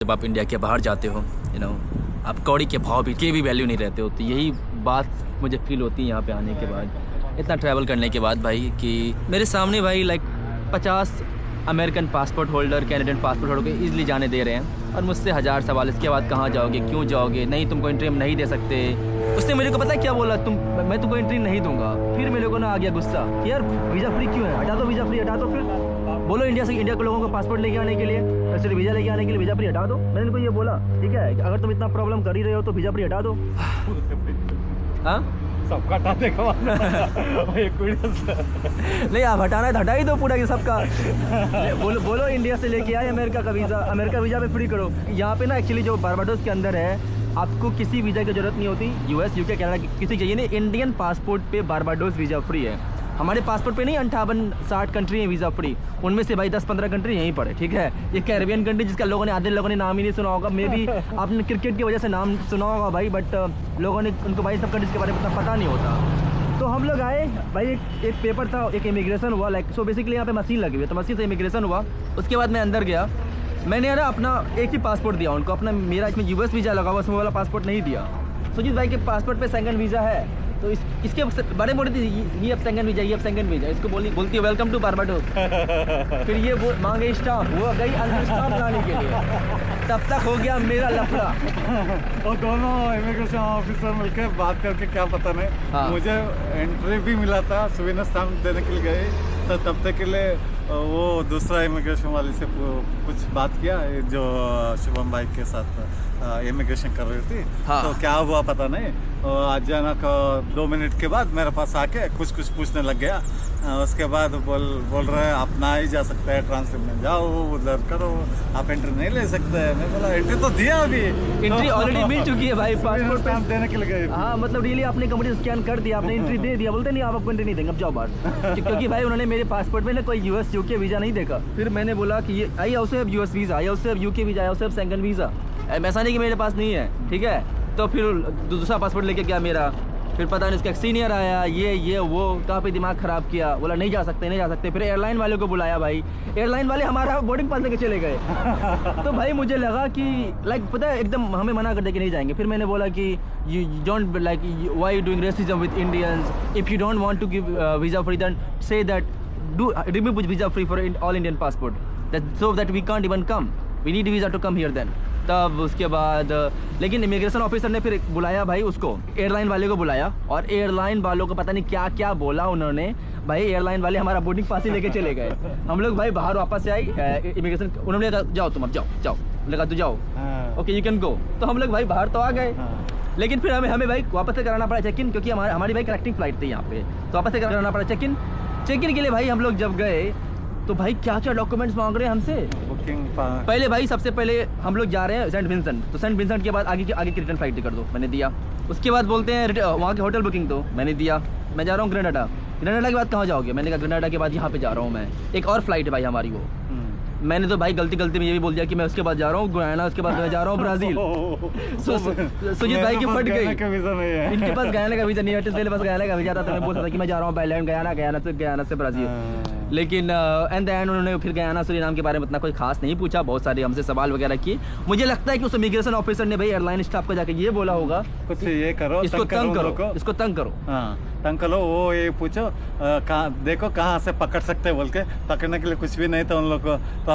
जब आप इंडिया के बाहर जाते हो आप कौड़ी के भाव भी वैल्यू नहीं रहते हो। तो यही बात मुझे फील होती है यहाँ पे आने के बाद, इतना ट्रैवल करने के बाद भाई, कि मेरे सामने भाई 50 American passport holder, Canadian passport holder को ईजिली जाने दे रहे हैं और मुझसे 1000 सवाल। इसके बाद कहाँ जाओगे, क्यों जाओगे, नहीं तुमको एंट्री हम नहीं दे सकते। उसने मेरे को पता है क्या बोला, मैं तुमको एंट्री नहीं दूंगा। फिर मेरे को ना आ गया गुस्सा कि यार वीज़ा फ्री क्यों है, हटा दो वीज़ा फ्री, हटा दो। फिर बोलो इंडिया के लोगों को पासपोर्ट लेके आने के लिए, वैसे वीज़ा लेके आने के लिए वीज़ा फ्री हटा दो। मैंने उनको ये बोला, ठीक है अगर तुम इतना प्रॉब्लम कर ही रहे हो तो वीज़ा फ्री हटा दो। हाँ सबका हटा देगा नहीं, आप हटाना है तो हटा ही दो पूरा, कि सबका बोलो इंडिया से लेके आए अमेरिका का वीज़ा, अमेरिका वीज़ा पे फ्री करो। यहाँ पे ना एक्चुअली जो बारबाडोस के अंदर है आपको किसी वीज़ा की ज़रूरत नहीं होती। यूएस, यूके, कनाडा किसी चाहिए नहीं। इंडियन पासपोर्ट पे बारबाडोस वीज़ा फ्री है। हमारे पासपोर्ट पे नहीं 58-60 कंट्री है वीज़ा फ्री, उनमें से भाई 10-15 कंट्री यहीं पर है, ठीक है। ये कैरेबियन कंट्री जिसका आधे लोगों ने नाम ही नहीं सुना होगा, मे भी आपने क्रिकेट की वजह से नाम सुना होगा भाई, बट लोगों ने उनको भाई सब कंट्रीज के बारे में उतना पता नहीं होता। तो हम लोग आए भाई, एक पेपर था, एक इमिग्रेशन हुआ, सो बेसिकली यहाँ पे मशीन लगी हुई है, तो मशीन से इमिग्रेशन हुआ। उसके बाद मैं अंदर गया, मैंने ना अपना एक ही पासपोर्ट दिया उनको, अपना मेरा इसमें यूएस वीज़ा लगा हुआ, उसमें वाला पासपोर्ट नहीं दिया। सुजीत भाई के पासपोर्ट पे सेकंड वीज़ा है, तो इसके बारे में बोली थी ये अब सेकंड वीज़ा, ये अब सेकंड वीज़ा। इसको बोलती है वेलकम टू बारबाडोस। फिर ये वो मांगे स्टाम्प, वो गई अंदर स्टाम्प लाने के लिए, तब तक हो गया मेरा लफड़ा। और दोनों इमिग्रेशन ऑफिसर मिलकर बात करके क्या पता नहीं, हाँ। मुझे एंट्री भी मिला था, सुविधा स्टाम्प देने के लिए गए, तो तब तक के लिए वो दूसरा इमिग्रेशन वाले से कुछ बात किया, जो शुभम भाई के साथ इमिग्रेशन कर रही थी। हाँ। तो क्या हुआ पता नहीं, अचानक 2 मिनट के बाद मेरे पास आके कुछ पूछने लग गया। उसके बाद बोल रहे हैं आप ना ही जा सकते हैं, ट्रांसलेट में जाओ, उधर करो, आप एंट्री नहीं ले सकते। मैं बोला एंट्री तो दिया, अभी एंट्री ऑलरेडी मिल चुकी है भाई, पासपोर्ट स्टाम्प देने के लिए गए। हाँ मतलब रियली आपने कंप्यूटर स्कैन कर दिया, आपने एंट्री दे दिया, बोलते नहीं आप आपको एंट्री नहीं देंगे, अब जाओ बाहर। क्योंकि भाई उन्होंने मेरे पासपोर्ट में ना कोई यूएस यूके वीज़ा नहीं देखा। फिर मैंने बोला कि ये आई हाउ से अब यूएस वीज़ा, आई हाउ से अब यूके वीज़ा, आई हाउ से अब सेकंड वीज़ा। ऐसा नहीं कि मेरे पास नहीं है, ठीक है। तो फिर दूसरा पासपोर्ट लेके गया मेरा, फिर पता नहीं उसका एक सीनियर आया, ये वो काफ़ी दिमाग ख़राब किया, बोला नहीं जा सकते, नहीं जा सकते। फिर एयरलाइन वाले को बुलाया भाई, एयरलाइन वाले हमारा बोर्डिंग पास लेके चले गए। तो भाई मुझे लगा कि पता है एकदम हमें मना कर दे कि नहीं जाएंगे। फिर मैंने बोला कि you don't why you doing racism with Indians, if you don't want to give visa free then say that do remove visa free for all Indian passport, that so that we can't even come, we need visa to come here then. तब उसके बाद लेकिन immigration officer ने फिर बुलाया भाई उसको, airline वाले को बुलाया, और एयरलाइन वालों को पता नहीं क्या क्या बोला उन्होंने भाई। एयरलाइन वाले हमारा बोर्डिंग पास ही लेके चले गए। हम लोग भाई बाहर वापस से आई, इमिग्रेशन उन्होंने कहा जाओ तुम, अब जाओ, लगा तू जाओ, ओके यू कैन गो। तो हम लोग भाई बाहर तो आ गए, लेकिन फिर हमें भाई वापस से कराना पड़ा चेक इन, क्योंकि हमारी भाई कनेक्टिंग फ्लाइट थी यहाँ पे, तो वापस से कराना पड़ा चेक इन के लिए। भाई हम लोग जब गए तो भाई क्या क्या डॉक्यूमेंट्स मांग रहे हैं हमसे। पहले भाई सबसे पहले हम लोग जा रहे हैं सेंट विंसेंट, तो सेंट विंसेंट के बाद आगे की रिटर्न फ्लाइट टिकट दो, मैंने दिया। उसके बाद बोलते हैं वहाँ के होटल बुकिंग दो, मैंने दिया। मैं जा रहा हूँ ग्रेनाडा के बाद कहाँ जाओगे, मैंने कहा ग्रेनाडा के बाद यहाँ पे जा रहा हूँ मैं, एक और फ्लाइट है भाई हमारी वो। मैंने तो भाई गलती में ये भी बोल दिया कि मैं उसके बाद जा रहा हूँ गुयाना, उसके बाद मैं जा रहा हूँ ब्राज़ील। सुजीत भाई की फट गई, इनके पास गयाना का वीज़ा नहीं है, मेरे पास गयाना का वीज़ा था, तो मैं बोल सकता कि मैं जा रहा हूँ बायलैंड गयाना से ब्राज़ील। लेकिन एंड द एंड उन्होंने फिर गयाना सूरीनाम के बारे में इतना कोई खास नहीं पूछा, बहुत सारे हमसे सवाल वगैरह किए। मुझे लगता है कि उस इमिग्रेशन ऑफिसर ने भाई एयरलाइन स्टाफ को जाके ये बोला होगा कुछ ये करो, इसको तंग करो, तंग करो, वो ये पूछो देखो कहाँ से पकड़ सकते हैं बोल के, पकड़ने के लिए कुछ भी नहीं था उन लोग को।